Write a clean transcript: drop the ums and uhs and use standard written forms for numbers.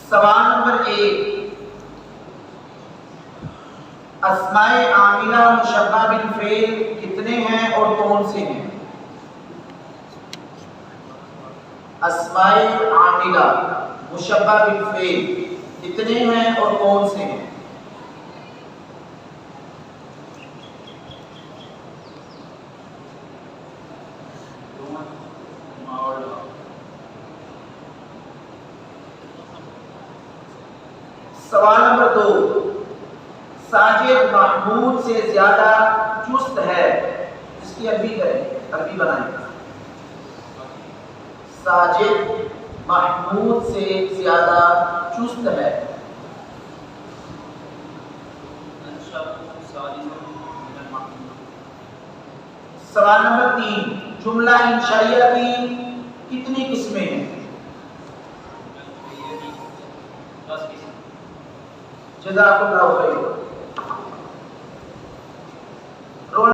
सवाल number 1, अस्माए आमिला मुशब्बा bill fail कितने हैं और कौन से हैं? अस्माए आमिला मुशब्बा बिल फेल कितने हैं और कौन से हैं? सवाल नंबर 2, साजिद महमूद से ज्यादा चुस्त है। इसकी अरबी करें, अरबी बनाएं। साजिद महमूद से ज्यादा चुस्त है। सवाल नंबर 3, जुमला इंशाइया की कितनी किस्में हैं? जज़ाकुल्लाह खैर।